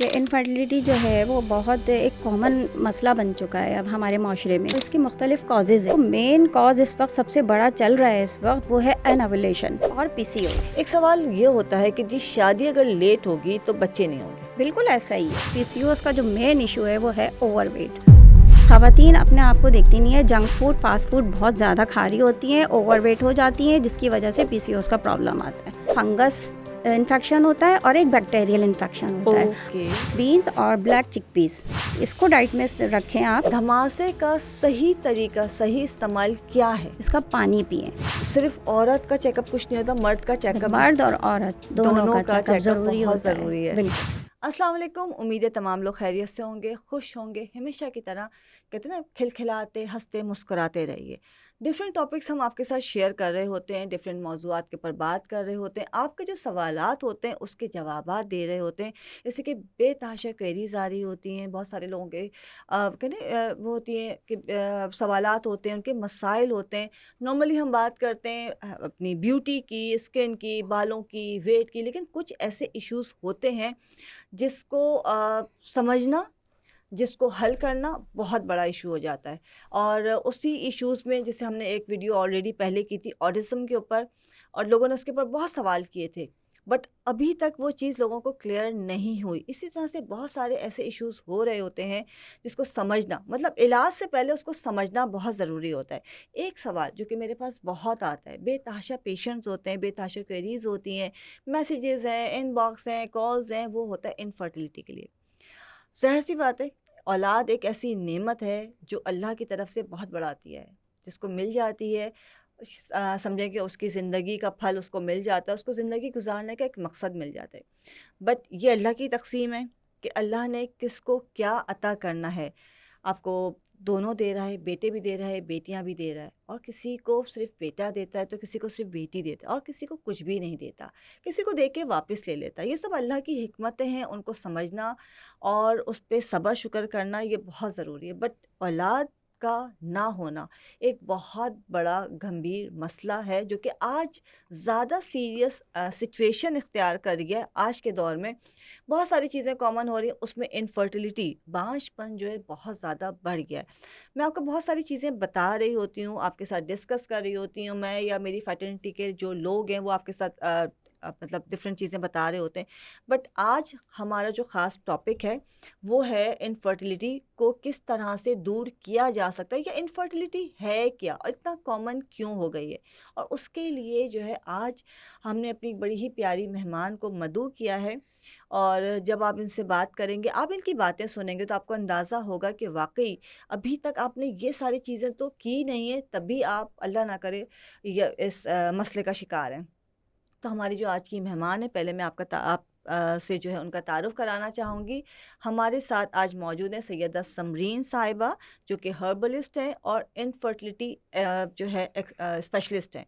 कि इनफर्टिलिटी जो है वो बहुत एक कॉमन मसला बन चुका है अब हमारे माशरे में। इसकी मुख्तलिफ कॉजेज़ हैं। मेन कॉज इस वक्त सबसे बड़ा चल रहा है इस वक्त वो है एनोवुलेशन और पीसीओ। एक सवाल ये होता है कि जी शादी अगर लेट होगी तो बच्चे नहीं होंगे। बिल्कुल ऐसा ही है। पीसीओएस का जो मेन इशू है वो है ओवरवेट। ख़वातीन अपने आप को देखती नहीं है, जंक फूड फास्ट फूड बहुत ज़्यादा खा रही होती हैं, ओवरवेट हो जाती हैं, जिसकी वजह से पीसीओएस का प्रॉब्लम आता है। फंगस इन्फेक्शन होता है और एक बैक्टीरियल इन्फेक्शन होता है। बीन्स और ब्लैक चिकपीस, इसको डाइट में रखें आप। धमासे का सही तरीका, सही इस्तेमाल क्या है? इसका पानी पिएं। सिर्फ औरत का चेकअप कुछ नहीं होता, मर्द का चेकअप, मर्द और औरत दोनों का चेकअप ज़रूरी होता है। बिल्कुल। अस्सलाम वालेकुम, उम्मीद है तमाम लोग खैरियत से होंगे, खुश होंगे, हमेशा की तरह कहते हैं ना, खिलखिलाते हंसते मुस्कुराते रहिए। डिफरेंट टॉपिक्स हम आपके साथ शेयर कर रहे होते हैं, डिफरेंट मौजूआत के ऊपर बात कर रहे होते हैं, आपके जो सवालात होते हैं उसके जवाबात दे रहे होते हैं। जैसे कि बेतहाशा क्वेरीज आ रही होती हैं, बहुत सारे लोगों के कहने वो होती हैं कि सवालात होते हैं, उनके मसाइल होते हैं। नॉर्मली हम बात करते हैं अपनी ब्यूटी की, स्किन की, बालों की, वेट की, लेकिन कुछ ऐसे इश्यूज होते हैं जिसको समझना, जिसको हल करना बहुत बड़ा इशू हो जाता है। और उसी इश्यूज़ में जैसे हमने एक वीडियो ऑलरेडी पहले की थी ऑटिज़म के ऊपर, और लोगों ने उसके ऊपर बहुत सवाल किए थे, बट अभी तक वो चीज़ लोगों को क्लियर नहीं हुई। इसी तरह से बहुत सारे ऐसे इश्यूज़ हो रहे होते हैं जिसको समझना, मतलब इलाज से पहले उसको समझना बहुत ज़रूरी होता है। एक सवाल जो कि मेरे पास बहुत आता है, बेतहाशा पेशेंट्स होते हैं, बेतहाशा क्वेरीज होती हैं, मैसेजेस हैं, इनबॉक्स हैं, कॉल्स हैं, वो होता है इनफर्टिलिटी के लिए। ज़ाहिर सी बात है, औलाद एक ऐसी नेमत है जो अल्लाह की तरफ से बहुत बड़ा अतिया है, जिसको मिल जाती है। समझें कि उसकी ज़िंदगी का फल उसको मिल जाता है, उसको ज़िंदगी गुजारने का एक मकसद मिल जाता है। बट ये अल्लाह की तक़सीम है कि अल्लाह ने किसको क्या अता करना है। आपको दोनों दे रहा है, बेटे भी दे रहा है, बेटियां भी दे रहा है, और किसी को सिर्फ बेटा देता है तो किसी को सिर्फ बेटी देता है, और किसी को कुछ भी नहीं देता, किसी को दे के वापस ले लेता है। ये सब अल्लाह की हिकमतें हैं, उनको समझना और उस पे सब्र शुक्र करना ये बहुत ज़रूरी है। बट औलाद का ना होना एक बहुत बड़ा गंभीर मसला है, जो कि आज ज़्यादा सीरियस सिचुएशन इख्तियार कर रही है। आज के दौर में बहुत सारी चीज़ें कॉमन हो रही हैं, उसमें इनफर्टिलिटी, बांझपन जो है बहुत ज़्यादा बढ़ गया है। मैं आपको बहुत सारी चीज़ें बता रही होती हूँ, आपके साथ डिस्कस कर रही होती हूँ, मैं या मेरी फैटर्निटी के जो लोग हैं वो आपके साथ मतलब डिफरेंट चीज़ें बता रहे होते हैं। बट आज हमारा जो ख़ास टॉपिक है वो है इनफर्टिलिटी को किस तरह से दूर किया जा सकता है, या इनफर्टिलिटी है क्या और इतना कॉमन क्यों हो गई है। और उसके लिए जो है आज हमने अपनी बड़ी ही प्यारी मेहमान को मदऊ किया है, और जब आप इनसे बात करेंगे, आप इनकी बातें सुनेंगे, तो आपको अंदाज़ा होगा कि वाक़ई अभी तक आपने ये सारी चीज़ें तो की नहीं है, तभी आप अल्लाह ना करे ये इस मसले का शिकार हैं। तो हमारी जो आज की मेहमान है, पहले मैं आप से जो है उनका तारुफ़ कराना चाहूँगी। हमारे साथ आज मौजूद हैं सैयदा समरीन साहिबा, जो कि हर्बलिस्ट हैं और इनफर्टिलिटी जो है स्पेशलिस्ट हैं।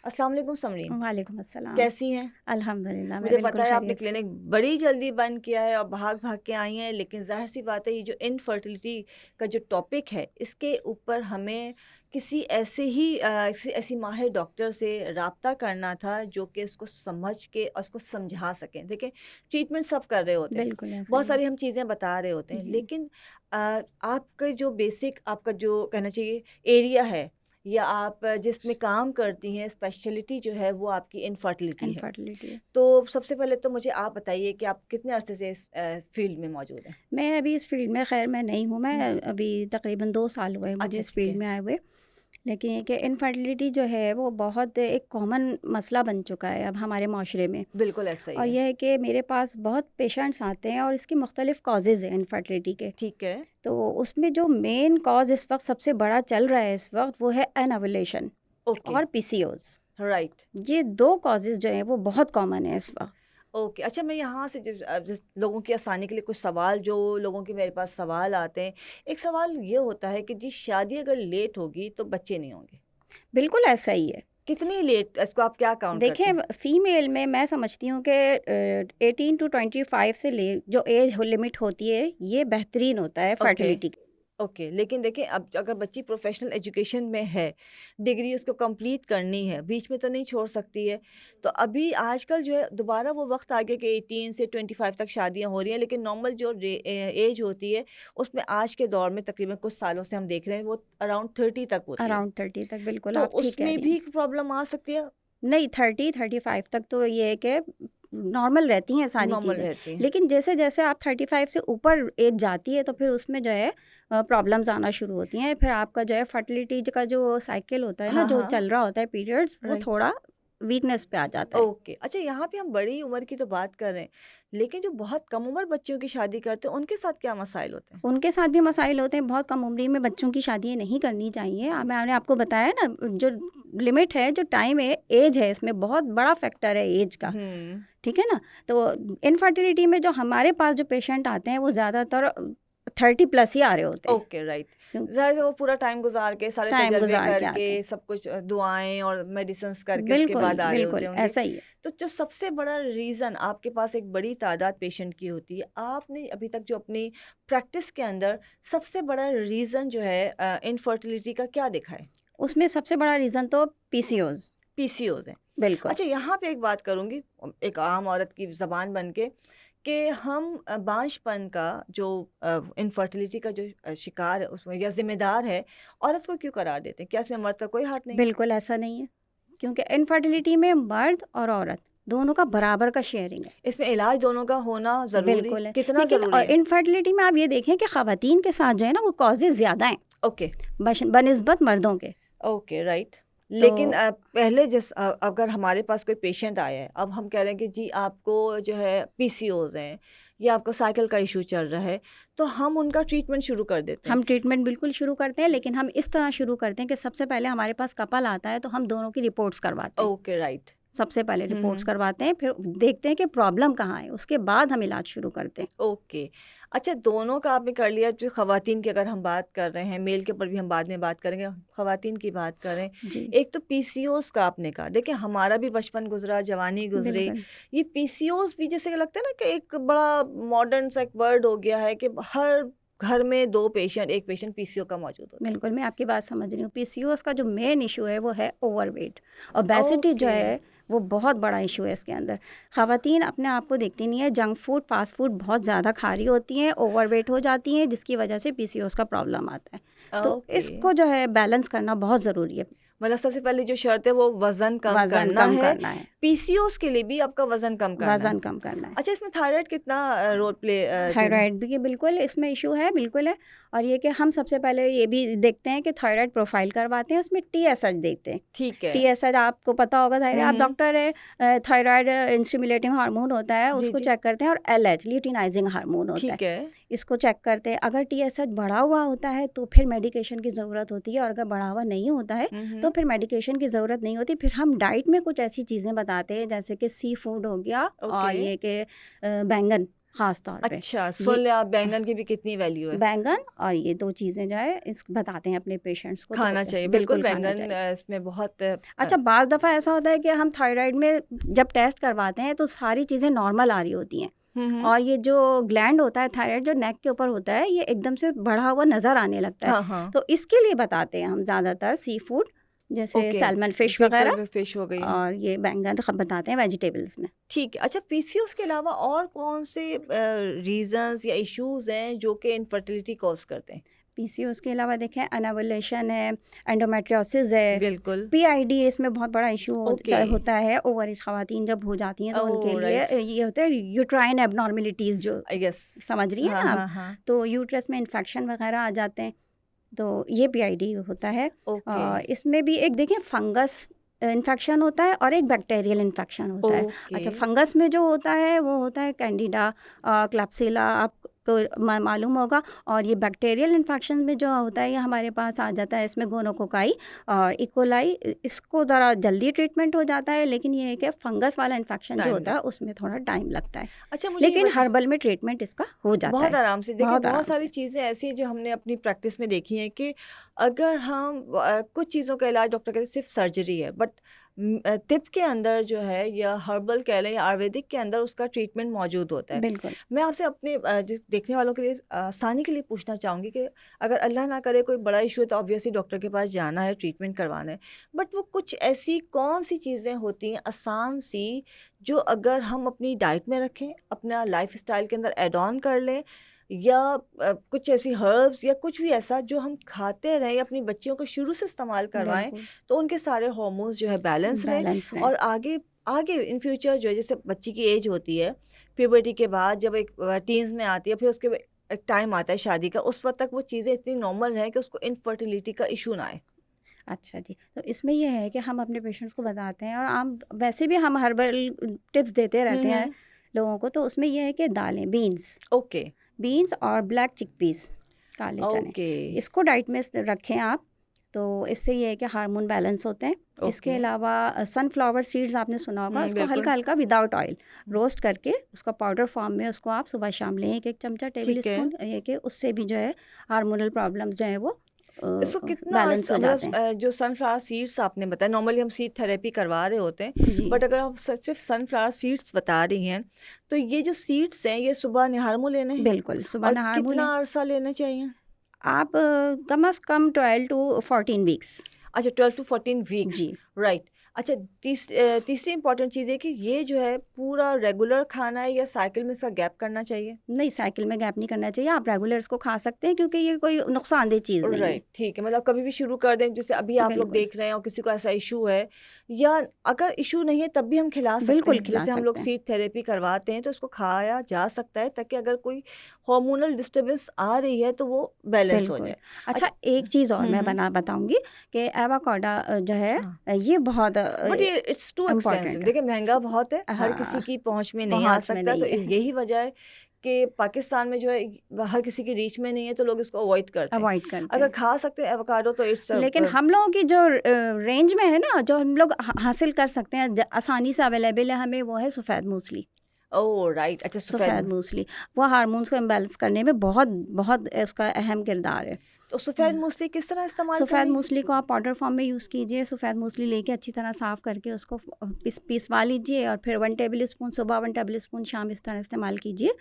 अस्सलाम वालेकुम समरीन, वालेकुम अस्सलाम। कैसी हैं? अल्हम्दुलिल्लाह, मैं मुझे पता बिल्कुल है आपने खैरियत से। क्लिनिक बड़ी जल्दी बंद किया है और भाग-भाग के आई हैं, लेकिन ज़ाहिर-सी बात है ये जो इनफर्टिलिटी का जो टॉपिक है, इसके ऊपर हमें किसी ऐसे ही किसी ऐसी माहिर डॉक्टर से राब्ता करना था जो कि इसको समझ के और इसको समझा सकें। देखिए, ट्रीटमेंट सब कर रहे होते हैं, बिल्कुल ऐसा बहुत ही है। सारी हम चीज़ें बता रहे होते हैं, जी। लेकिन आपका जो बेसिक, आपका जो कहना चाहिए एरिया है, या आप जिसमें काम करती हैं, स्पेशलिटी जो है वो आपकी इनफर्टिलिटी है। इनफर्टिलिटी। तो सबसे पहले तो मुझे आप बताइए कि आप कितने अरसे से इस फील्ड में मौजूद हैं? मैं अभी इस फ़ील्ड में, ख़ैर मैं नहीं हूँ, मैं हुँ। अभी तकरीबन 2 साल हुए हैं मुझे अच्छा, इस ठीक फ़ील्ड है। में आए हुए। लेकिन ये कि इनफर्टिलिटी जो है वो बहुत एक कॉमन मसला बन चुका है अब हमारे माशरे में। बिल्कुल ऐसा ही और है। यह है कि मेरे पास बहुत पेशेंट्स आते हैं और इसकी मुख्तलिफ़ कॉजेज़ हैं इनफर्टिलिटी के। ठीक है। तो उसमें जो मेन कॉज़ इस वक्त सबसे बड़ा चल रहा है इस वक्त वो है एनोवुलेशन ओके, और पीसीओज़। राइट। ये 2 कॉजेज़ जो हैं वो बहुत कॉमन है इस वक्त। ओके, अच्छा, मैं यहाँ से जिस लोगों की आसानी के लिए कुछ सवाल, जो लोगों के मेरे पास सवाल आते हैं। एक सवाल ये होता है कि जी शादी अगर लेट होगी तो बच्चे नहीं होंगे। बिल्कुल ऐसा ही है। कितनी लेट, इसको आप क्या काउंट करते देखें, हैं? फ़ीमेल में मैं समझती हूँ कि 18 टू 25 से ले जो एज लिमिट होती है ये बेहतरीन होता है ओके, फर्टिलिटी। ओके, लेकिन देखिए अब अगर बच्ची प्रोफेशनल एजुकेशन में है, डिग्री उसको कंप्लीट करनी है, बीच में तो नहीं छोड़ सकती है। तो अभी आजकल जो है दोबारा वो वक़्त आ गया कि 18 से 25 तक शादियाँ हो रही हैं, लेकिन नॉर्मल जो एज होती है, उसमें आज के दौर में तकरीबन कुछ सालों से हम देख रहे हैं वो अराउंड 30 तक होती है। अराउंड 30 तक, बिल्कुल तो आप ठीक कह उसमें रही भी हैं। प्रॉब्लम आ सकती है, नहीं, 30-35 तक तो ये है कि नॉर्मल रहती हैं सारी नॉर्मल चीज़ें। रहती है। लेकिन जैसे-जैसे आप 35 से ऊपर एज जाती है तो फिर उसमें जो है प्रॉब्लम्स आना शुरू होती हैं। फिर आपका जो है फर्टिलिटी का जो साइकिल होता है ना, हाँ, जो हाँ, चल रहा होता है पीरियड्स, वो राइट। थोड़ा वीकनेस पे आ जाता है। ओके, अच्छा यहाँ पे हम बड़ी उम्र की तो बात कर रहे हैं, लेकिन जो बहुत कम उम्र बच्चियों की शादी करते हैं, उनके साथ क्या मसाइल होते हैं? उनके साथ भी मसाइल होते हैं, बहुत कम उम्र में बच्चों की शादियाँ नहीं करनी चाहिए। मैंने आपको बताया ना, जो लिमिट है, जो टाइम है, एज है, इसमें बहुत बड़ा फैक्टर है एज का। हुँ। ठीक है ना? तो इनफर्टिलिटी में जो हमारे पास जो पेशेंट आते हैं वो ज़्यादातर 30 प्लस ही आ रहे होते हैं। Okay, right. क्यों? ज़ाहिर है वो पूरा टाइम गुज़ार के, सारे टाइम तजर्बे गुज़ार के आते करके, हैं। सब कुछ दुआएँ और मेडिसिन्स करके उसके बिल्कुल, बाद आ रहे होते बिल्कुल, होंगे। ऐसा ही है। तो जो सबसे बड़ा रीज़न आपके पास एक बड़ी तादाद पेशेंट की होती है, आपने अभी तक जो अपनी प्रैक्टिस के अंदर सबसे बड़ा रीज़न जो है इनफर्टिलिटी का क्या देखा है? उसमें सबसे बड़ा रीज़न तो पीसीओज़। पीसीओज़ है। बिल्कुल। अच्छा यहाँ पे एक बात करूँगी एक आम औरत की ज़बान बन के कि हम बांझपन का जो इनफर्टिलिटी का जो शिकार है उसमें या ज़िम्मेदार है, औरत को क्यों करार देते हैं? क्या इसमें मर्द का कोई हाथ नहीं है? बिल्कुल ऐसा नहीं है। क्योंकि इनफर्टिलिटी में मर्द और औरत दोनों का बराबर का शेयरिंग है। इसमें इलाज दोनों का होना ज़रूरी बिल्कुल है। कितना लेकिन ज़रूरी है? इनफर्टिलिटी में आप ये देखें कि ख़वातीन के साथ जो है ना, वो कॉजेज़ ज़्यादा हैं ओके, बनिस्बत मर्दों के। Okay, right. तो लेकिन पहले अगर हमारे पास कोई पेशेंट आया है, अब हम कह रहे हैं कि जी आपको जो है पीसीओज़ हैं या आपका साइकिल का इश्यू चल रहा है, तो हम उनका ट्रीटमेंट शुरू कर देते हैं। हम ट्रीटमेंट बिल्कुल शुरू करते हैं, लेकिन हम इस तरह शुरू करते हैं कि सबसे पहले हमारे पास कपल आता है तो हम दोनों की रिपोर्ट्स करवाते हैं। Okay, right. सबसे पहले हुँ, रिपोर्ट्स हुँ। करवाते हैं, फिर देखते हैं कि प्रॉब्लम कहाँ है, उसके बाद हम इलाज शुरू करते हैं। ओके। अच्छा दोनों का आपने कर लिया जो ख़वातीन की अगर हम बात कर रहे हैं, मेल के ऊपर भी हम बाद में बात करेंगे, ख़वातीन की बात करें। जी, एक तो पीसीओज़ का आपने कहा, देखिए हमारा भी बचपन गुज़रा, जवानी गुज़री, बिल्कुल। ये पीसीओज़ भी जैसे कि लगता है ना कि एक बड़ा मॉडर्न सा एक वर्ड हो गया है कि हर घर में 2 पेशेंट, 1 पेशेंट पीसीओ का मौजूद होता है। बिल्कुल, मैं आपकी बात समझ रही हूँ। पीसीओएस का जो मेन इशू है वो है ओवरवेट। ओबेसिटी जो ओके। है वो बहुत बड़ा इशू है इसके अंदर। ख़वातीन अपने आप को देखती नहीं है, जंक फूड, फास्ट फूड बहुत ज़्यादा खा रही होती हैं, ओवरवेट हो जाती हैं, जिसकी वजह से पीसीओएस का प्रॉब्लम आता है। तो ओके। इसको जो है बैलेंस करना बहुत ज़रूरी है। मतलब सबसे पहले जो शर्त है वो वज़न कम वज़न करना कम है, करना है, पीसीओज़ के लिए भी आपका वज़न कम करना है। वज़न कम करना है। अच्छा इसमें थायराइड कितना रोल प्ले जो थायराइड भी बिल्कुल इसमें इशू है, बिल्कुल है। और ये कि हम सबसे पहले ये भी देखते हैं कि थायराइड प्रोफाइल करवाते हैं, उसमें टीएसएच देखते हैं। ठीक है। टीएसएच आपको पता होगा, थायराइड हुँ, आप हुँ। डॉक्टर है, थायराइड स्टिमुलेटिंग हार्मोन होता है, जी, उसको जी। चेक करते हैं, और एलएच ल्यूटिनाइजिंग हार्मोन होता है, ठीक है। इसको चेक करते हैं। अगर टीएसएच बढ़ा हुआ होता है तो फिर मेडिकेशन की ज़रूरत होती है, और अगर बढ़ा हुआ नहीं होता है हुँ, तो हुँ। फिर मेडिकेशन की ज़रूरत नहीं होती। फिर हम डाइट में कुछ ऐसी चीज़ें बताते हैं, जैसे कि सी फूड हो गया, ओके। और ये कि बैंगन ख़ास तौर पे, अच्छा, ये सुन लिया आप बैंगन की भी कितनी वैल्यू है। बैंगन और ये 2 चीज़ें जो है इस बताते हैं अपने पेशेंट्स को, तो खाना चाहिए, बिल्कुल बिल्कुल खाना बैंगन चाहिए। इसमें बहुत अच्छा, बाज़ दफ़ा ऐसा होता है कि हम थायराइड में जब टेस्ट करवाते हैं तो सारी चीज़ें नॉर्मल आ रही होती हैं, हुँ, हुँ। और ये जो ग्लैंड होता है थायराइड, जो नेक के ऊपर होता है, ये एकदम से बढ़ा हुआ नज़र आने लगता है। हाँ, हाँ। तो इसके लिए बताते हैं हम ज़्यादातर सी फूड, जैसे ओके। सैल्मन फ़िश विक्टर वग़ैरह, फिश हो गई। और ये बैंगन बताते हैं वेजिटेबल्स में। ठीक है। अच्छा पीसीओज़ के अलावा और कौन से रीज़न्स या इश्यूज़ हैं जो कि इनफर्टिलिटी कॉज़ करते हैं? पीसीओएस के अलावा देखें, एनाबुलेशन है, एंडोमेट्रियोसिस है, बिल्कुल। पीआईडी इसमें बहुत बड़ा इशू ओके। होता है। ओवर एज ख़वातीन जब हो जाती हैं तो उनके ओह! लिए राइट। ये होता है यूट्राइन एब्नॉर्मलिटीज़, जो यस। समझ रही हैं हाँ, ना आप? हाँ, हाँ। तो यूट्रस में इन्फेक्शन वगैरह आ जाते हैं, तो ये पीआईडी होता है। ओके। इसमें भी एक देखें, फंगस इन्फेक्शन होता है और एक बैक्टीरियल इन्फेक्शन होता है। ओके। अच्छा, फंगस में जो होता है वो होता है कैंडिडा, क्लैप्सिला, आपको मालूम होगा। और ये बैक्टीरियल इन्फेक्शन में जो होता है, ये हमारे पास आ जाता है, इसमें गोनोकोकाई और इकोलाई, इसको ज़रा जल्दी ट्रीटमेंट हो जाता है। लेकिन ये है कि फंगस वाला इन्फेक्शन जो टाइम होता है उसमें थोड़ा टाइम लगता है, अच्छा मुझे ये लेकिन बता हर्बल में ट्रीटमेंट इसका हो जाता बहुत है, आराम से देखिए बहुत बहुत आराम सारी से। चीज़ें ऐसी हैं जो हमने अपनी प्रैक्टिस में देखी हैं कि अगर हम कुछ चीज़ों का इलाज डॉक्टर कहते हैं सिर्फ सर्जरी है बट तिब के अंदर जो है या हर्बल कह लें या आयुर्वेदिक के अंदर उसका ट्रीटमेंट मौजूद होता है। बिल्कुल। मैं आपसे अपने जो देखने वालों के लिए आसानी के लिए पूछना चाहूँगी कि अगर अल्लाह ना करे कोई बड़ा इशू है तो ऑब्वियसली डॉक्टर के पास जाना है, ट्रीटमेंट करवाना है। बट वो कुछ ऐसी कौन सी चीज़ें होती हैं आसान सी जो अगर हम अपनी डाइट में रखें, अपना लाइफस्टाइल के अंदर ऐड ऑन कर लें, या कुछ ऐसी हर्ब्स या कुछ भी ऐसा जो हम खाते रहें या अपनी बच्चियों को शुरू से इस्तेमाल करवाएं, बिल्कुल तो उनके सारे हार्मोन्स जो है बैलेंस रहें बैलेंस रहे। और आगे आगे इन फ्यूचर जो है, जैसे बच्ची की एज होती है प्यूबर्टी के बाद, जब एक टीन्स में आती है, फिर उसके एक टाइम आता है शादी का, उस वक्त तक वो चीज़ें इतनी नॉर्मल रहें कि उसको इनफर्टिलिटी का इशू ना आए। अच्छा जी, तो इसमें ये है कि हम अपने पेशेंट्स को बताते हैं और आम वैसे भी हम हर्बल टिप्स देते रहते हैं लोगों को, तो उसमें ये है कि दालें, ओके बीन्स और ब्लैक चिकपीस, काले चने, ओके इसको डाइट में रखें आप, तो इससे ये है कि हार्मोन बैलेंस होते हैं। इसके ओके अलावा सनफ्लावर सीड्स आपने सुना होगा, उसको बिल्कुल हल्का हल्का विदाउट ऑयल रोस्ट करके उसका पाउडर फॉर्म में उसको आप सुबह शाम लें, एक चमचा टेबल ठीक है। स्पून, ये कि उससे भी जो है हार्मोनल प्रॉब्लम्स जो है वो इसको कितना बैलेंस हो जाते हैं। मतलब जो सनफ्लावर सीड्स आपने बताया, नॉर्मली हम सीड थेरेपी करवा रहे होते हैं, जी बट अगर आप सिर्फ सनफ्लावर सीड्स बता रही हैं, तो ये जो सीड्स हैं ये सुबह निहारमू लेने हैं बिल्कुल, सुबह और नहार मुँह कितना लें अरसा लेना चाहिए? आप, कम से कम 12 to 14 वीक्स। अच्छा 12 to 14 वीक्स, जी राइट। अच्छा तीसरी इंपॉर्टेंट चीज़ है कि ये जो है पूरा रेगुलर खाना है या साइकिल में इसका गैप करना चाहिए? नहीं, साइकिल में गैप नहीं करना चाहिए, आप रेगुलर इसको खा सकते हैं क्योंकि ये कोई नुकसानदेह चीज़ नहीं है। राइट, ठीक है, मतलब कभी भी शुरू कर दें, जैसे अभी आप लोग बिल्कुल देख रहे हैं और किसी को ऐसा इशू है, या अगर इशू नहीं है तब भी हम खिला सकते बिल्कुल हैं, खिला जैसे हम लोग सकते हैं। सीड थेरेपी करवाते हैं तो इसको खाया जा सकता है, ताकि अगर कोई हार्मोनल डिस्टर्बेंस आ रही है तो वो बैलेंस हो बिल्कुल। जाए। अच्छा, अच्छा, एक चीज़ और मैं हम्म, बताऊंगी कि एवोकाडो जो है हाँ, ये बहुत बट ये इट्स टू एक्सपेंसिव, इम्पोर्टेंट है। देखिए महंगा बहुत है, हर किसी हाँ, की पहुंच में नहीं आ पहुँच में सकता, तो नहीं है, यही वजह है कि पाकिस्तान में जो है हर किसी की रीच में नहीं है, तो लोग इसको अवॉइड करते हैं। अवॉइड करते अगर हैं। खा सकते हैं एवोकाडो तो इट्स लेकिन हम लोगों की जो रेंज में है ना, जो हम लोग हासिल कर सकते हैं, आसानी से अवेलेबल है हमें, वो है सफ़ेद मूसली। ओह राइट, अच्छा सफ़ेद सफ़ेद, मूसली वो हार्मोन्स को इम्बैलेंस करने में बहुत बहुत उसका अहम किरदार है। तो सफ़ेद मूसली किस तरह इस्तेमाल सफ़ेद करनी? मूसली को आप पाउडर फॉर्म में यूज़ कीजिए। सफ़ेद मूसली लेके अच्छी तरह साफ़ करके उसको पिसवा लीजिए और फिर 1 टेबल स्पून सुबह, 1 टेबल स्पून शाम, इस तरह इस्तेमाल कीजिए।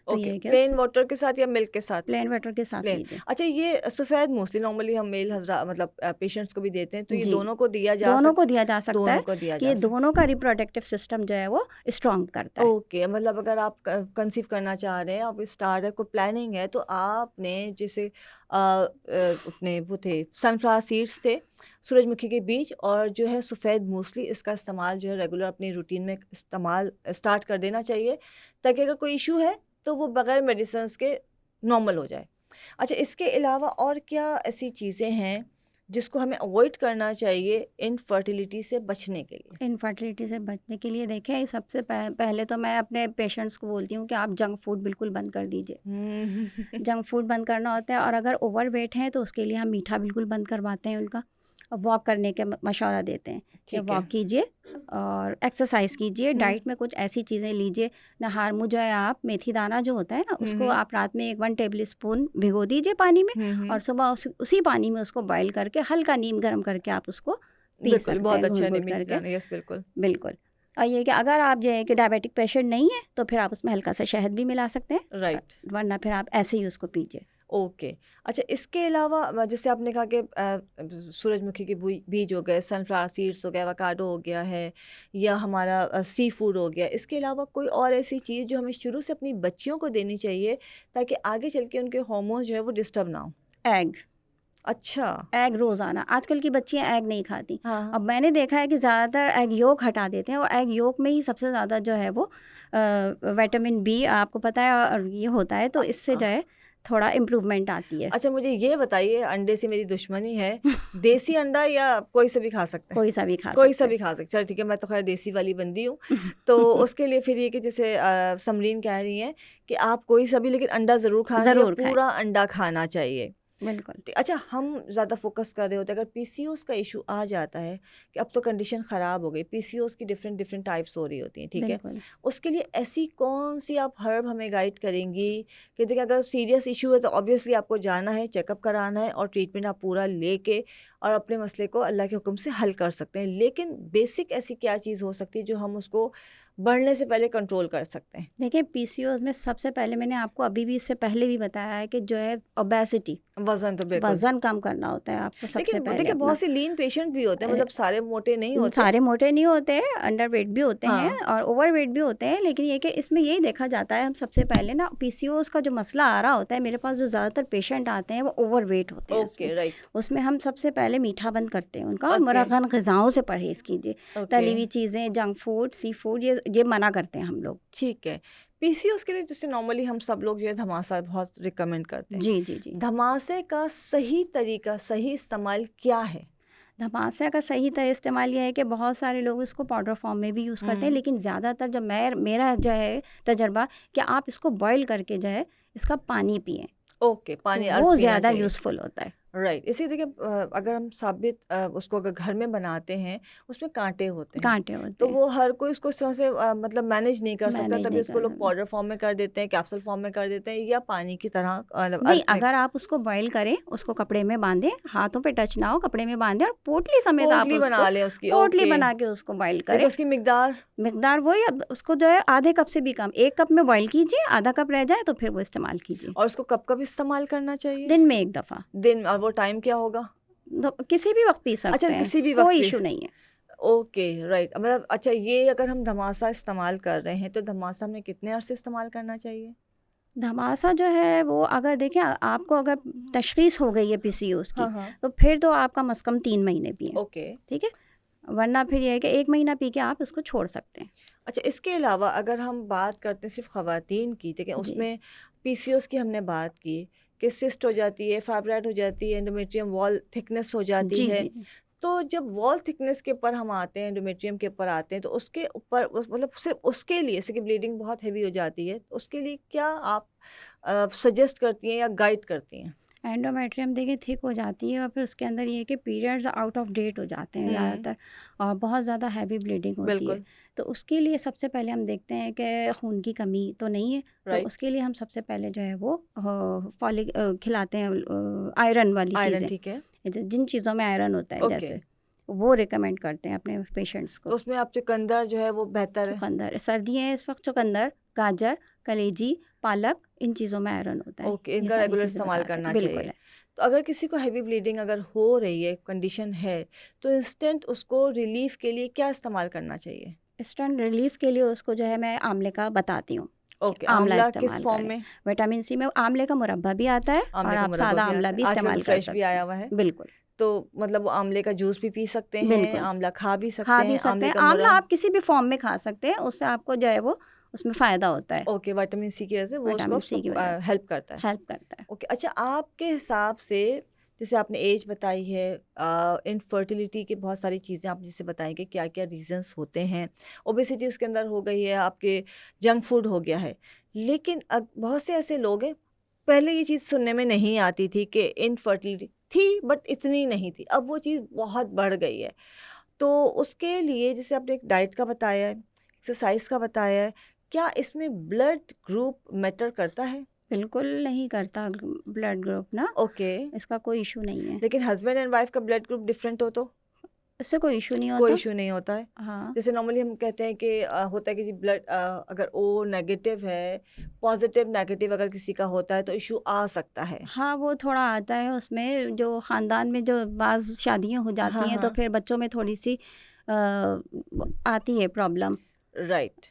तो ओके, ये है कि प्लेन वाटर के साथ या मिल्क के साथ? प्लेन वाटर के साथ प्लेन। लीजिए। अच्छा, ये सफ़ेद मूसली नॉर्मली हम मेल हज़रा मतलब पेशेंट्स को भी देते हैं, तो ये जी, दोनों को दिया जा दोनों को सकता? दिया जा सकता दोनों है को दिया कि जा ये सकता, दोनों का रिप्रोडक्टिव सिस्टम जो है वो स्ट्रॉन्ग करता है। ओके, मतलब अगर आप कंसीव करना चाह रहे हैं, आप स्टार्ट है, कोई प्लानिंग है, तो आपने जैसे अपने वो थे सनफ्लावर सीड्स थे, सूरजमुखी के बीज और जो है सफ़ेद मूसली, इसका इस्तेमाल जो है रेगुलर अपनी रूटीन में इस्तेमाल स्टार्ट कर देना चाहिए, ताकि अगर कोई इशू है तो वो बगैर मेडिसिन्स के नॉर्मल हो जाए। अच्छा, इसके अलावा और क्या ऐसी चीज़ें हैं जिसको हमें अवॉइड करना चाहिए इनफर्टिलिटी से बचने के लिए? इनफर्टिलिटी से बचने के लिए देखें, सबसे पहले तो मैं अपने पेशेंट्स को बोलती हूँ कि आप जंक फूड बिल्कुल बंद कर दीजिए। जंक फूड बंद करना होता है, और अगर ओवर वेट हैं तो उसके लिए हम मीठा बिल्कुल बंद करवाते हैं उनका, और वॉक करने के मशवरा देते हैं कि ठीक है। वॉक कीजिए और एक्सरसाइज कीजिए। डाइट में कुछ ऐसी चीज़ें लीजिए, नहार मुँह जो है आप, मेथी दाना जो होता है ना, उसको आप रात में 1 टेबल स्पून भिगो दीजिए पानी में, और सुबह उसी पानी में उसको बॉईल करके हल्का नीम गर्म करके आप उसको पी बिल्कुल, सकते बहुत हैं अच्छा घूल-घूल निमित करके। जाना, यस बिल्कुल। बिल्कुल। और ये कि अगर आप जो है कि डायबिटिक पेशेंट नहीं है तो फिर आप उसमें हल्का सा शहद भी मिला सकते हैं, राइट, वरना फिर आप ऐसे ही उसको पीजिए। ओके। अच्छा, इसके अलावा जैसे आपने कहा कि सूरजमुखी के बीज हो गए, सनफ्लावर सीड्स हो गए, एवोकाडो हो गया है, या हमारा सी फूड हो गया, इसके अलावा कोई और ऐसी चीज़ जो हमें शुरू से अपनी बच्चियों को देनी चाहिए ताकि आगे चल के उनके हार्मोन्स जो है वो डिस्टर्ब ना हो? एग, अच्छा, एग रोज़ाना, आजकल की बच्चियाँ एग नहीं खाती। हाँ, अब हाँ। मैंने देखा है कि ज़्यादातर एग योक हटा देते हैं, और एग योक में ही सबसे ज़्यादा जो है वो विटामिन बी आपको पता है, और ये होता है, तो इससे जो है थोड़ा इम्प्रूवमेंट आती है। अच्छा, मुझे ये बताइए, अंडे से मेरी दुश्मनी है, देसी अंडा या कोई सा भी खा सकते हैं? कोई सा भी खा कोई सकते सा हैं। भी खा सकते, चलो ठीक है, मैं तो खैर देसी वाली बंदी हूँ। तो उसके लिए फिर ये कि जैसे समरीन कह रही हैं कि आप कोई सा भी, लेकिन अंडा ज़रूर खाना चाहिए और ज़रूर खाएँ। पूरा अंडा खाना चाहिए। बिल्कुल। अच्छा, हम ज़्यादा फोकस कर रहे होते हैं अगर पीसीओएस का इशू आ जाता है कि अब तो कंडीशन ख़राब हो गई, पीसीओएस की डिफरेंट डिफरेंट टाइप्स हो रही होती हैं, ठीक है, बिल्कुल। उसके लिए ऐसी कौन सी आप हर्ब हमें गाइड करेंगी कि देखिए अगर सीरियस इशू है तो ऑब्वियसली आपको जाना है, चेकअप कराना है और ट्रीटमेंट आप पूरा लेके और अपने मसले को अल्लाह के हुक्म से हल कर सकते हैं, लेकिन बेसिक ऐसी क्या चीज़ हो सकती है जो हम उसको बढ़ने से पहले कंट्रोल कर सकते हैं? देखिए पीसीओएस में सबसे पहले मैंने आपको अभी भी इससे पहले भी बताया है कि जो है ओबेसिटी, वज़न तो बिल्कुल, वज़न कम करना होता है आपको सबसे लेकिन पहले देखिए अपना। बहुत से लीन पेशेंट भी होते हैं, मतलब सारे मोटे नहीं होते। सारे मोटे नहीं होते हैं, अंडर वेट भी होते हैं हाँ, और ओवर वेट भी होते हैं, लेकिन ये कि इसमें यही देखा जाता है हम सबसे पहले ना पीसीओएस का जो मसला आ रहा होता है, मेरे पास जो ज़्यादातर पेशेंट आते हैं वो ओवर वेट होते हैं। ओके, राइट, उसमें हम सबसे पहले मीठा बंद करते हैं उनका और ओके, मुरगन ग़िज़ाओं से परहेज़ कीजिए। ओके, तली हुई चीज़ें, जंक फूड, सी फूड ये मना करते हैं हम लोग। ठीक है। पीसीओएस के लिए जैसे नॉर्मली हम सब लोग जो है धमासा बहुत रिकमेंड करते हैं। जी, जी, जी। धमासे का सही तरीका, सही इस्तेमाल क्या है? धमासा का सही इस्तेमाल ये है कि बहुत सारे लोग इसको पाउडर फॉर्म में भी यूज़ करते हैं, हुँ, लेकिन ज़्यादातर जो मेरा जो है तजर्बा कि आप इसको बॉईल करके जो है इसका पानी पिएँ, ओके, तो पानी वो पीना ज़्यादा चाहिए। यूज़फुल होता है। राइट, इसी देखिए अगर हम साबित उसको अगर घर में बनाते हैं, उसमें काँटे होते हैं, काँटे होते तो हैं, वो हर कोई इसको इस तरह से मतलब मैनेज नहीं कर सकता, मैनेज तभी नहीं उसको लोग कर। पाउडर फॉर्म में कर देते हैं, कैप्सूल फॉर्म में कर देते हैं या पानी की तरह मतलब नहीं, अगर आप उसको बॉईल करें, उसको कपड़े में बांधें, हाथों पे टच ना हो, कपड़े में बांधें और पोटली समेत आप पोटली उसको बना लें उसकी, पोटली ओके। बना के उसको बॉईल देखिए करें। उसकी मिकदार मिकदार वही, अब उसको जो है आधे कप से भी कम, 1 कप में बॉईल कीजिए, आधा कप रह जाए तो फिर वो इस्तेमाल कीजिए। और उसको कब-कब इस्तेमाल करना चाहिए? दिन में 1 दफ़ा, दिन और वो टाइम क्या होगा? किसी भी वक़्त पी अच्छा, सकते हैं, किसी भी वक़्त कोई पे इश्यू नहीं है। ओके, राइट, मतलब अच्छा, ये अगर हम धमासा इस्तेमाल कर रहे हैं, तो धमासा हमें कितने अरसे इस्तेमाल करना चाहिए? धमासा जो है वो अगर देखें आपको अगर तशख़ीस हो गई है पीसीओएस हाँ, की, हाँ, तो फिर तो आप कम से कम 3 महीने पिएँ, ओके। ठीक है? वरना फिर ये है कि 1 महीना पी के आप इसको छोड़ सकते हैं। अच्छा, इसके अलावा अगर हम बात करते हैं सिर्फ़ ख़वातीन की, ठीक है, जी। उसमें पीसीओएस की हमने बात की कि सिस्ट हो जाती है, फाइब्रॉइड हो जाती है, एंडोमेट्रियम वॉल थिकनेस हो जाती जी, है। जी। तो जब वॉल थिकनेस के ऊपर हम आते हैं, एंडोमेट्रियम के ऊपर आते हैं, तो उसके ऊपर उस मतलब सिर्फ़ उसके लिए, जैसे कि ब्लीडिंग बहुत हेवी हो जाती है, तो उसके लिए क्या आप सजेस्ट करती हैं या गाइड करती हैं? एंडोमेट्रियम देखिए थिक हो जाती है और फिर उसके अंदर ये है कि पीरियड्स आउट ऑफ डेट हो जाते हैं हुँ, ज़्यादातर और बहुत ज़्यादा हैवी ब्लीडिंग होती है। बिल्कुल, तो उसके लिए सबसे पहले हम देखते हैं कि खून की कमी तो नहीं है, तो राइट, उसके लिए हम सबसे पहले जो है वो फॉलिक खिलाते हैं, आयरन वाली आयरन चीज़ें, ठीक है, जिन चीज़ों में आयरन होता है ओके। जैसे, वो रिकमेंड करते हैं अपने पेशेंट्स तो को। उसमें आप चुकंदर जो है वो बेहतर है? चुकंदर सर्दियाँ हैं इस वक्त, चुकंदर, गाजर, कलेजी, पालक, इन चीज़ों में आयरन होता है। ओके, ये इनका सारी रेगुलर चीज़ें इस्तेमाल बताते करना हैं, बिल्कुल चाहिए। है। तो अगर किसी को हेवी ब्लीडिंग अगर हो रही है, कंडीशन है, तो इंस्टेंट उसको रिलीफ़ के लिए क्या इस्तेमाल करना चाहिए? इंस्टेंट रिलीफ के लिए उसको जो है मैं आंवले का बताती हूँ कि ओके, आंवला आंवला किस इस्तेमाल फॉर्म करें। में? विटामिन सी में आंवले का मुरब्बा भी आता है और आंवले का आप मुरब्बा सादा भी आंवला आता भी है, आजकल इस्तेमाल तो कर फ्रेश भी सकते आया हैं। हुआ है। बिल्कुल, तो मतलब वो आंवले का जूस भी पी सकते हैं, बिल्कुल। आंवला खा भी खा सकते भी हैं, सकते आंवले हैं, का आंवला मुरम आप किसी भी फॉर्म में खा सकते हैं, उससे आपको जो है वो उसमें फ़ायदा होता है, ओके, विटामिन सी की वजह से वो उसको विटामिन सी की वजह हेल्प करता है। हेल्प करता है। ओके, अच्छा, आपके हिसाब से जैसे आपने एज बताई है, इनफर्टिलिटी की बहुत सारी चीज़ें आपने जैसे बताई कि क्या-क्या रीज़न्स होते हैं, ओबेसिटी उसके अंदर हो गई है, आपके जंक फूड हो गया है। लेकिन बहुत से ऐसे लोग हैं, पहले ये चीज़ सुनने में नहीं आती थी कि इनफर्टिलिटी थी बट इतनी नहीं थी, अब वो चीज़ बहुत बढ़ गई है। तो उसके लिए जैसे आपने एक डाइट का बताया है, एक्सरसाइज़ का बताया है, क्या इसमें ब्लड ग्रुप मैटर करता है? बिल्कुल नहीं करता ब्लड ग्रुप ना, ओके, इसका कोई इशू नहीं है, लेकिन हस्बैंड एंड वाइफ का ब्लड ग्रुप डिफरेंट हो तो? इससे कोई इशू नहीं कोई होता। इश्यू नहीं होता है। हाँ, जैसे नॉर्मली हम कहते हैं कि होता है कि जी ब्लड अगर ओ नेगेटिव है, पॉजिटिव नेगेटिव अगर किसी का होता है तो इश्यू आ सकता है। हाँ, वो थोड़ा आता है उसमें, जो ख़ानदान में जो बाज़ शादियाँ हो हाँ, जाती हैं तो हाँ, फिर बच्चों में थोड़ी-सी आती है प्रॉब्लम। राइट,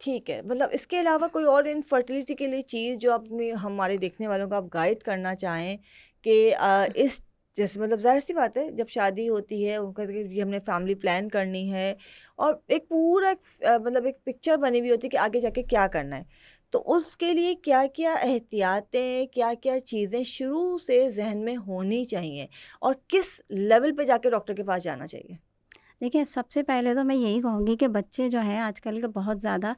ठीक है। मतलब इसके अलावा कोई और इनफर्टिलिटी के लिए चीज़ जो अपने हमारे देखने वालों को आप गाइड करना चाहें कि इस जैसे मतलब ज़ाहिर-सी बात है जब शादी होती है वो कहते हैं कि हमने फैमिली प्लान करनी है और एक पूरा मतलब एक पिक्चर बनी हुई होती है कि आगे जाके क्या करना है। तो उसके लिए क्या-क्या एहतियातें, क्या-क्या चीज़ें शुरू से ज़हन में होनी चाहिए और किस लेवल पे जाके डॉक्टर के पास जाना चाहिए? देखिए, सबसे पहले तो मैं यही कहूँगी कि बच्चे जो हैं आजकल के बहुत ज़्यादा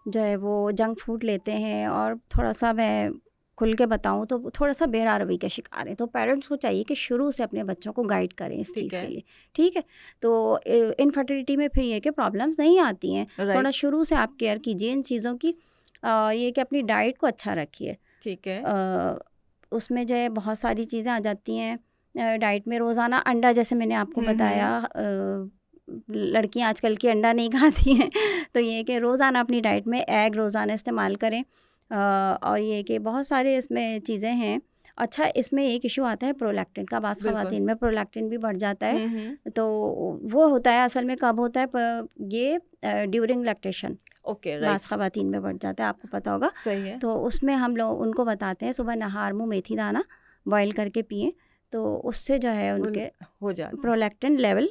जो है वो जंक फूड लेते हैं और थोड़ा-सा मैं खुल के बताऊं तो वो थोड़ा सा बेरारवी के शिकार हैं, तो पेरेंट्स को चाहिए कि शुरू से अपने बच्चों को गाइड करें इस ठीक चीज़ के है। लिए। ठीक है, तो इनफर्टिलिटी में फिर ये कि प्रॉब्लम्स नहीं आती हैं, थोड़ा राइट। शुरू से आप केयर कीजिए इन चीज़ों की। ये कि अपनी डाइट को अच्छा रखिए। ठीक है। अ, उसमें जो है बहुत सारी चीज़ें आ जाती हैं डाइट में। रोज़ाना अंडा, जैसे मैंने आपको बताया, लड़कियां आजकल की अंडा नहीं खाती हैं तो ये कि रोज़ाना अपनी डाइट में एग रोज़ाना इस्तेमाल करें। और ये कि बहुत सारे इसमें चीज़ें हैं। अच्छा, इसमें एक इशू आता है प्रोलैक्टिन का, बाज़ बिल्कुल। ख़वातीन में प्रोलैक्टिन भी बढ़ जाता है। हम्म। तो वो होता है, असल में कब होता है, ये ड्यूरिंग लैक्टेशन ओके। बाज़ राइट। ख़वातीन में बढ़ जाता है, आपको पता होगा। सही है। तो उसमें हम लोग उनको बताते हैं सुबह नहार मुँह मेथी दाना बॉयल करके पिएं, तो उससे जो है वो उनके हो जाता है। प्रोलैक्टिन लेवल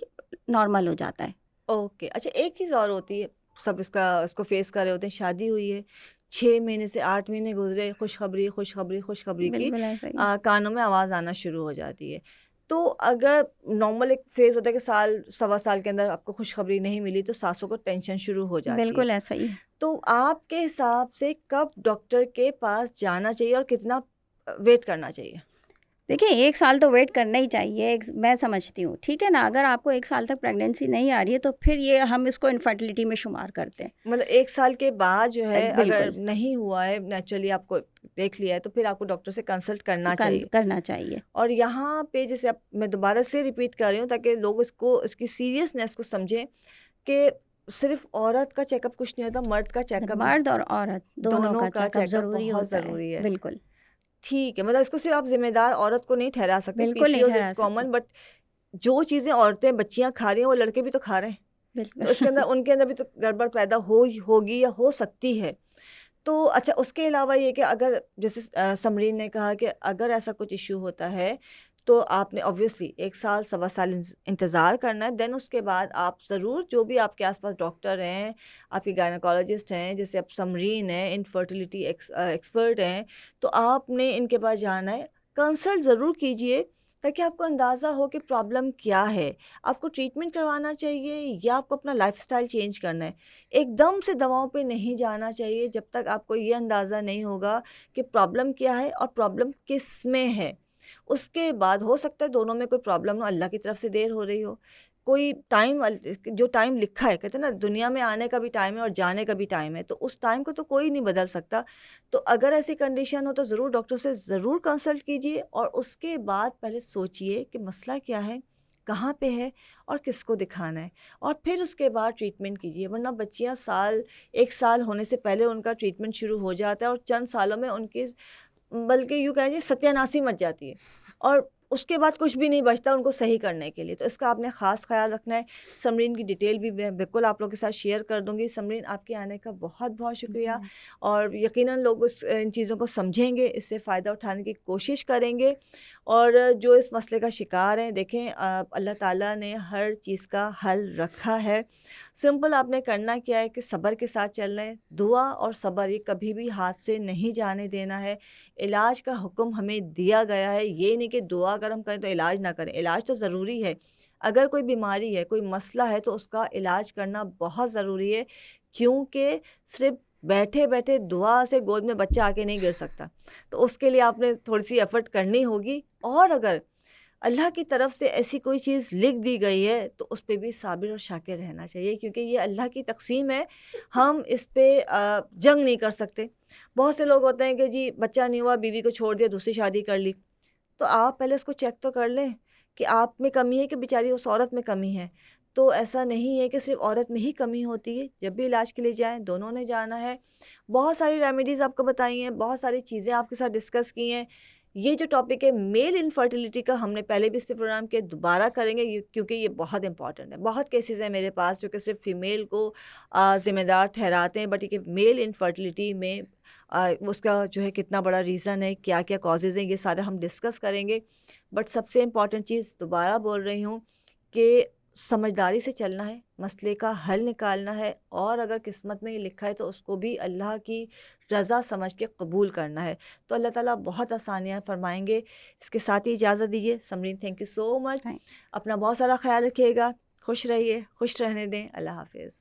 नॉर्मल हो जाता है। ओके। अच्छा, एक चीज़ और होती है, सब इसको फेस कर रहे होते हैं, शादी हुई है, 6 महीने से 8 महीने गुजरे, खुशखबरी खुशखबरी खुशखबरी की बिल्कुल ऐसा ही। कानों में आवाज़ आना शुरू हो जाती है। तो अगर नॉर्मल एक फेज़ होता है कि साल सवा साल के अंदर आपको खुशखबरी नहीं मिली तो सासों को टेंशन शुरू हो जाती है। बिल्कुल ऐसा ही है। तो आपके हिसाब से कब डॉक्टर के पास जाना चाहिए और कितना वेट करना चाहिए? देखिए, 1 साल तो वेट करना ही चाहिए, मैं समझती हूँ, ठीक है ना? अगर आपको 1 साल तक प्रेगनेंसी नहीं आ रही है तो फिर ये हम इसको इनफर्टिलिटी में शुमार करते हैं। मतलब 1 साल के बाद जो है अगर बिल्कुल, नहीं हुआ है, नेचुरली आपको देख लिया है, तो फिर आपको डॉक्टर से कंसल्ट करना चाहिए। करना चाहिए। और यहाँ पे जैसे अब मैं दोबारा इसलिए रिपीट कर रही हूँ ताकि लोग इसकी सीरियसनेस को समझें कि सिर्फ औरत का चेकअप कुछ नहीं होता, मर्द का चेकअप मर्द और औरत दोनों दोनों का का चेकअप चेकअप ज़रूरी बहुत होता है। ज़रूरी है। बिल्कुल, ठीक है, मतलब इसको सिर्फ आप ज़िम्मेदार औरत को नहीं ठहरा सकते, बिल्कुल नहीं पीसीओएस ठहरा सकते। कॉमन, बट जो चीज़ें औरतें बच्चियाँ खा रही हैं वो लड़के भी तो खा रहे हैं। तो इसके अंदर बिल्कुल। उनके अंदर भी तो गड़बड़ पैदा होगी या हो सकती है। तो अच्छा, उसके अलावा ये कि अगर जैसे समरीन ने कहा कि अगर ऐसा कुछ इश्यू होता है तो आपने ऑब्वियसली 1 साल सवा साल इंतज़ार करना है, देन उसके बाद आप ज़रूर जो भी आपके आसपास डॉक्टर हैं, आपके गायनेकोलॉजिस्ट हैं, जैसे अब समरीन है, इनफर्टिलिटी एक्सपर्ट हैं, तो आपने इनके पास जाना है, कंसल्ट ज़रूर कीजिए ताकि आपको अंदाज़ा हो कि प्रॉब्लम क्या है। आपको ट्रीटमेंट करवाना चाहिए या आपको अपना लाइफ़स्टाइल चेंज करना है। एकदम से दवाओं पे नहीं जाना चाहिए जब तक आपको ये अंदाज़ा नहीं होगा कि प्रॉब्लम क्या है और प्रॉब्लम किस में है। उसके बाद हो सकता है दोनों में कोई प्रॉब्लम हो, अल्लाह की तरफ से देर हो रही हो। कोई टाइम जो टाइम लिखा है, कहते हैं ना दुनिया में आने का भी टाइम है और जाने का भी टाइम है, तो उस टाइम को तो कोई नहीं बदल सकता। तो अगर ऐसी कंडीशन हो तो ज़रूर डॉक्टर से ज़रूर कंसल्ट कीजिए और उसके बाद पहले सोचिए कि मसला क्या है, कहाँ पे है और किसको दिखाना है, और फिर उसके बाद ट्रीटमेंट कीजिए। वरना बच्चियाँ 1 साल होने से पहले उनका ट्रीटमेंट शुरू हो जाता है और चंद सालों में उनकी, बल्कि यूँ कह लीजिए, सत्यानाशी मच जाती है और उसके बाद कुछ भी नहीं बचता उनको सही करने के लिए। तो इसका आपने ख़ास ख़्याल रखना है। समरीन की डिटेल भी मैं बिल्कुल आप लोगों के साथ शेयर कर दूँगी। समरीन, आपके आने का बहुत-बहुत शुक्रिया और यकीनन लोग इन चीज़ों को समझेंगे, इससे फ़ायदा उठाने की कोशिश करेंगे और जो इस मसले का शिकार हैं, देखें अल्लाह ताला ने हर चीज़ का हल रखा है। सिंपल आपने करना क्या है कि सब्र के साथ चलना है। दुआ और सब्र ये कभी भी हाथ से नहीं जाने देना है। इलाज का हुक्म हमें दिया गया है, ये नहीं कि दुआ अगर हम करें तो इलाज ना करें, इलाज तो ज़रूरी है। अगर कोई बीमारी है, कोई मसला है तो उसका इलाज करना बहुत ज़रूरी है, क्योंकि सिर्फ़ बैठे-बैठे दुआ से गोद में बच्चा आके नहीं गिर सकता। तो उसके लिए आपने थोड़ी-सी एफ़र्ट करनी होगी और अगर अल्लाह की तरफ से ऐसी कोई चीज़ लिख दी गई है तो उस पे भी साबिर और शाकिर रहना चाहिए, क्योंकि ये अल्लाह की तक़सीम है, हम इस पे जंग नहीं कर सकते। बहुत से लोग होते हैं कि जी बच्चा नहीं हुआ, बीवी को छोड़ दिया, दूसरी शादी कर ली। तो आप पहले उसको चेक तो कर लें कि आप में कमी है कि बेचारी उस औरत में कमी है। तो ऐसा नहीं है कि सिर्फ़ औरत में ही कमी होती है, जब भी इलाज के लिए जाएँ दोनों ने जाना है। बहुत सारी रेमेडीज़ आपको बताई हैं, बहुत सारी चीज़ें आपके साथ डिस्कस की हैं। ये जो टॉपिक है मेल इनफर्टिलिटी का, हमने पहले भी इस पे प्रोग्राम किया, दोबारा करेंगे क्योंकि ये बहुत इंपॉर्टेंट है। बहुत केसेस हैं मेरे पास जो कि सिर्फ फीमेल को ज़िम्मेदार ठहराते हैं, बट ये कि मेल इनफर्टिलिटी में उसका जो है कितना बड़ा रीज़न है, क्या क्या कॉजेज़ हैं, ये सारा हम डिस्कस करेंगे। बट सबसे इम्पॉर्टेंट चीज़ दोबारा बोल रही हूँ कि समझदारी से चलना है, मसले का हल निकालना है और अगर किस्मत में ये लिखा है तो उसको भी अल्लाह की रज़ा समझ के कबूल करना है। तो अल्लाह ताला बहुत आसानियाँ फ़रमाएँगे। इसके साथ ही इजाज़त दीजिए। Samreen, thank you so much. Thank अपना बहुत सारा ख़्याल रखिएगा, खुश रहिए, खुश रहने दें। अल्लाह हाफ़िज़।